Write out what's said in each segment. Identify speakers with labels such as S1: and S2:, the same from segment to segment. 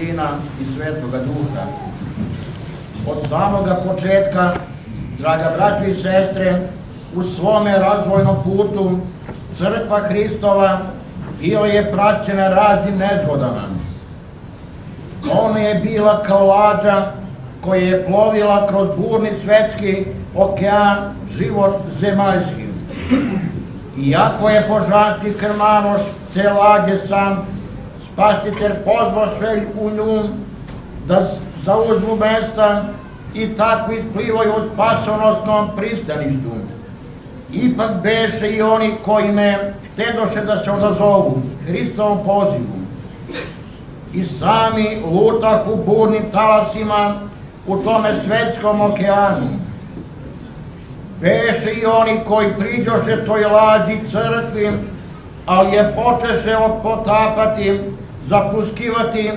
S1: Sina i Svetoga Duha. Od samoga početka, draga braćo i sestre, u svome razvojnom putu Crkva Hristova bila je praćena raznim nezgodama. Ona je bila kao lađa koja je plovila kroz burni svetski okean, život zemaljski. Iako je božanski krmanoš te lađe sam, Spasitelj pozvao sve u nju da zauzmu mesta i tako isplivaju u spasonosnom pristaništu. Ipak beše i oni koji ne htedoše da se odazovu Hristovom pozivu. I sami lutah u burnim talasima u tome svetskom okeanu. Beše i oni koji priđoše toj lađi crkvi, ali je počeše potapati, zapuskivati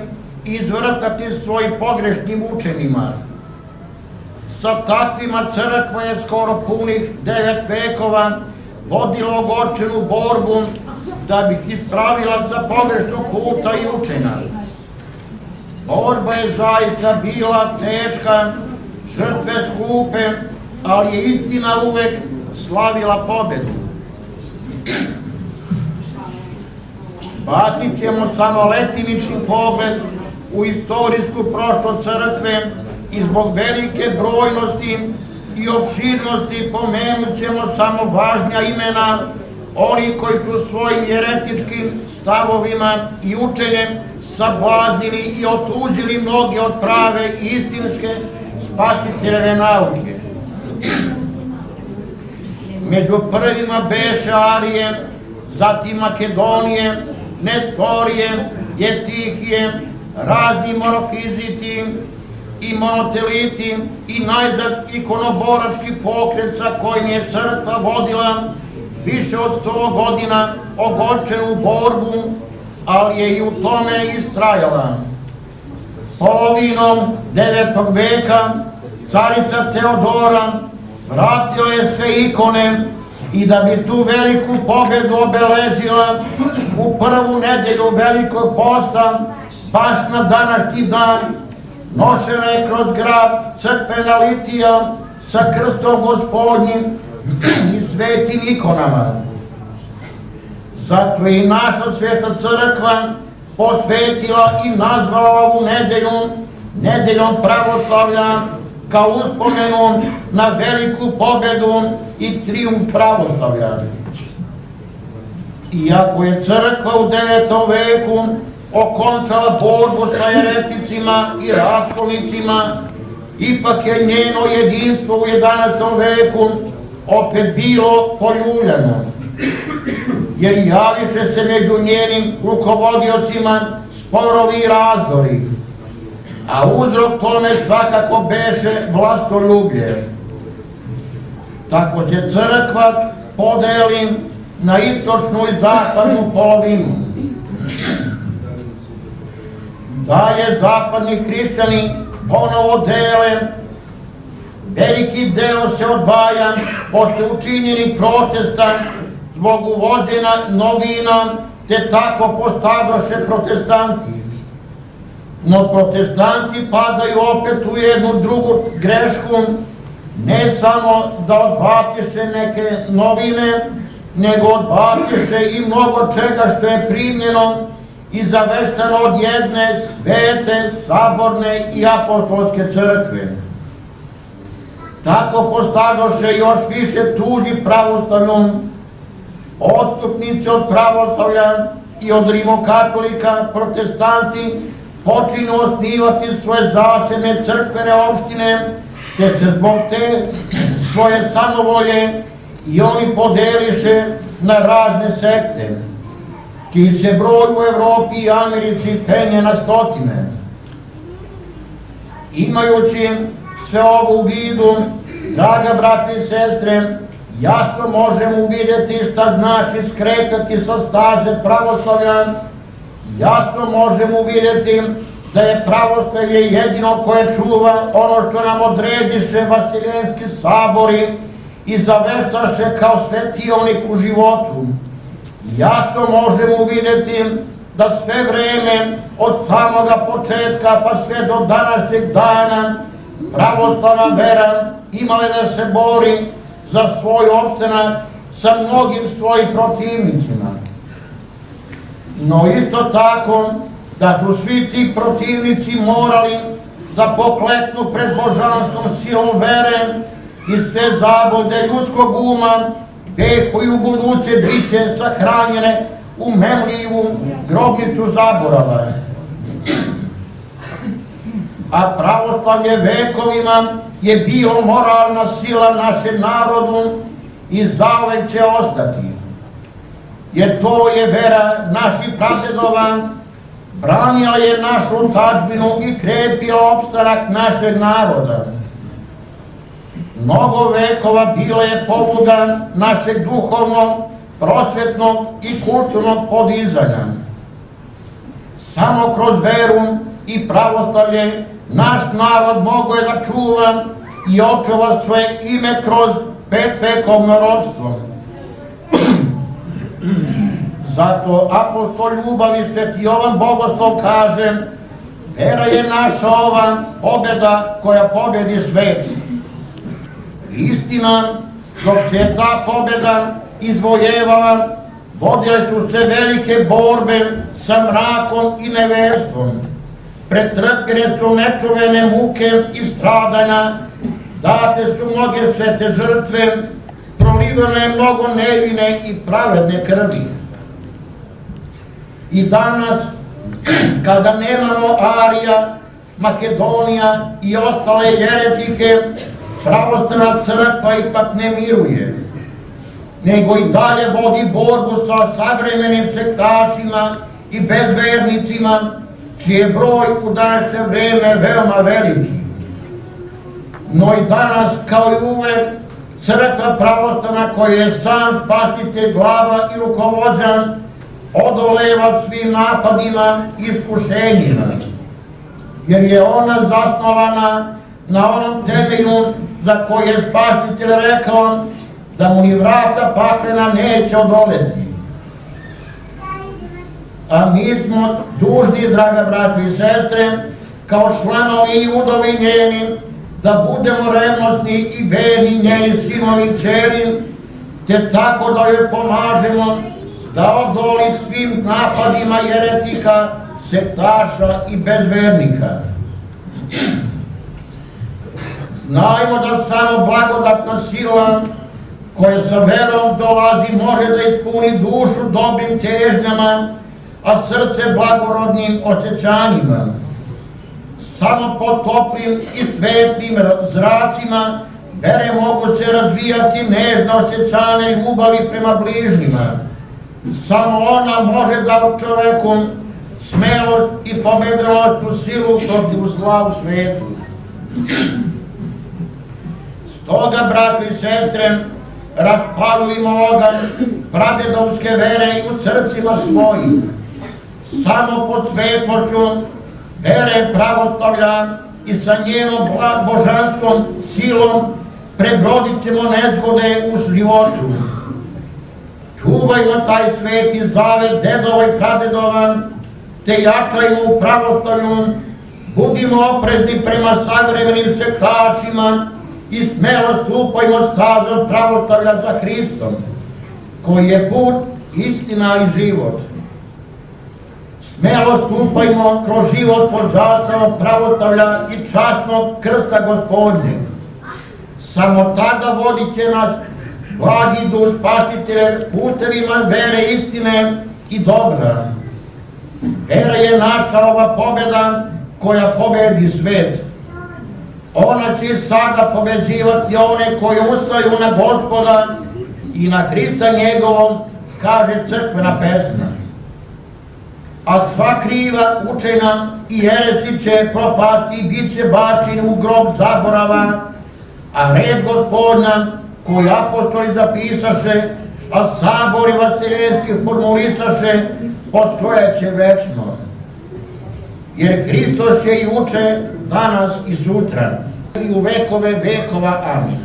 S1: i izvrtati svojim pogrešnim učenjima. Sa takvima crkva je skoro punih 9 vekova vodila ogorčenu borbu da bi ih ispravila za pogrešnog puta i učenja. Borba je zaista bila teška, žrtve skupe, ali je istina uvek slavila pobedu. Bacit ćemo samo letimični pogled u istorijsku prošlost crkve i zbog velike brojnosti i opširnosti pomenut ćemo samo važnija imena oni koji su svojim jeretičkim stavovima i učenjem sablaznili i otuđili mnoge od prave i istinske spasiteljeve nauke. Među prvima beše Arije, zatim Makedonije, Nestorije, Jetihije, razni monofiziti i monoteliti i najzad ikonoborački pokret sa kojim je crkva vodila više od 100 godina ogorčenu borbu, ali je i u tome istrajala. Polovinom 9. veka carica Teodora vratila je sve ikone i da bi tu veliku pobedu obeležila u prvu nedelju Velikog posta, baš na današnji dan, nošena je kroz grad crkvena litija sa krstom Gospodnjim i svetim ikonama. Zato je i naša sveta crkva posvetila i nazvala ovu nedelju nedeljom pravoslavlja kao uspomenu na veliku pobedu i trijumf pravoslavlja. Iako je crkva u 9. veku okončala borbu sa jereticima i raskolnicima, ipak je njeno jedinstvo u 11. veku opet bilo poljuljano, jer javiše se među njenim rukovodiocima sporovi i razdori, a uzrok tome svakako beše vlastoljublje. Tako se crkva podeli na istočnu i zapadnu polovinu. Dalje zapadni hrišćani ponovo dele, veliki deo se odvaja posle učinjenih protesta zbog uvođenja novina, te tako postadoše protestanti. No protestanti padaju opet u jednu drugu grešku, ne samo da odbatiše neke novine, nego odbatiše i mnogo čega što je primljeno i zavešteno od jedne svete, saborne i apostolske crkve. Tako postadoše još više tuđi pravoslavljom, odstupnici od pravoslavlja i od rimokatolika, protestanti počinu osnivati svoje zasebne crkvene opštine, te se zbog te svoje samovolje i oni podeliše na razne sekte, čiji se broj u Evropi i Americi penje na stotine. Imajući sve ovo u vidu, draga braća i sestre, jasno možemo uvidjeti šta znači skretati sa staze pravoslavlja, jasno možemo uvidjeti da je pravoslavlje jedino koje čuva ono što nam odrediše Vasiljenski sabori i zaveštaše kao svetionik u životu. Jasno možemo uvidjeti da sve vreme od samoga početka pa sve do današnjeg dana pravoslavna vera imala da se bori za svoj opstanak sa mnogim svojim protivnicima. No isto tako da su svi ti protivnici morali da pokleknu pred božanskom silom vere i sve zablude ljudskog uma, te koji u buduće biće sahranjene u memljivu grobnicu zaborava. A pravoslavlje vekovima je bilo moralna sila našem narodu i zauvek će ostati. Jer to je vera naših pradedova, branila je našu otadžbinu i krepila opstanak našeg naroda. Mnogo vekova bila je pobuda našeg duhovnog, prosvetnog i kulturnog podizanja. Samo kroz veru i pravoslavlje naš narod mogao je da čuva i očuva svoje ime kroz 5 vekovno rodstvo. Zato apostol ljubavi Sveti Jovan Bogoslov kaže: vera je naša ova pobjeda koja pobjedi svet. Istina, dok se ta pobjeda izvojevala, vodile su se velike borbe sa mrakom i neverstvom. Pretrpjene su nečuvene muke i stradanja, date su mnoge svete žrtve, prolivano je mnogo nevine i pravedne krvi. I danas, kada nemamo Arija, Makedonija i ostale jeretike, pravoslavna crkva ipak ne miruje, nego i dalje vodi borbu sa savremenim sektašima i bezvernicima, čiji je broj u današnje vreme veoma veliki. No i danas, kao i uvek, crkva pravoslavna koja je sam spasitelj, glava i rukovođa, odoleva svim napadima i iskušenjima, jer je ona zasnovana na onom temelju za koje je spasitelj rekao da mu ni vrata paklena neće odoleti. A mi smo dužni, draga braćo i sestre, kao članovi i udovi njeni, da budemo revnosni i verni njeni sinovi i kćeri, te tako da joj pomažemo da odoli svim napadima jeretika, sektaša i bezvernika. Znajmo da samo blagodatna sila koja sa verom dolazi može da ispuni dušu dobrim težnjama, a srce blagorodnim osjećanjima. Samo pod toplim i svetlim zracima vere mogu se razvijati nežne osjećane ljubavi prema bližnjima. Samo ona može da u čoveku smelost i pobedenost u silu protiv zla u svetu. Stoga, braćo i sestre, raspalujmo oganj pradedovske vere i u srcima svojih. Samo pod svetlošću vere pravoslavlja i sa njenom božanskom silom prebrodit ćemo nezgode u životu. Čuvajmo taj sveti zavet dedova i pradedova, te jačajmo u pravoslavlju, budimo oprezni prema savremenim sektašima i smelo stupajmo stazom pravoslavlja za Hristom, koji je put, istina i život. Smelo stupajmo kroz život pod zastavom pravoslavlja i časnog krsta Gospodnjeg. Samo tada vodit će nas blagi duh spasitelj putevima vere, istine i dobra. Vera je naša ova pobjeda koja pobedi svet. Ona će sada pobeđivati one koji ustaju na Gospoda i na Hrista njegovom, kaže crkvena pesma. A sva kriva, učena i heresi će propasti i bit će bačeni u grob zaborava, a red Gospodnja koji apostoli zapisaše, a sabori vaseljenski formulisaše, postojeće večno. Jer Hristos je juče, danas i sutra, i u vekove vekova. Amin.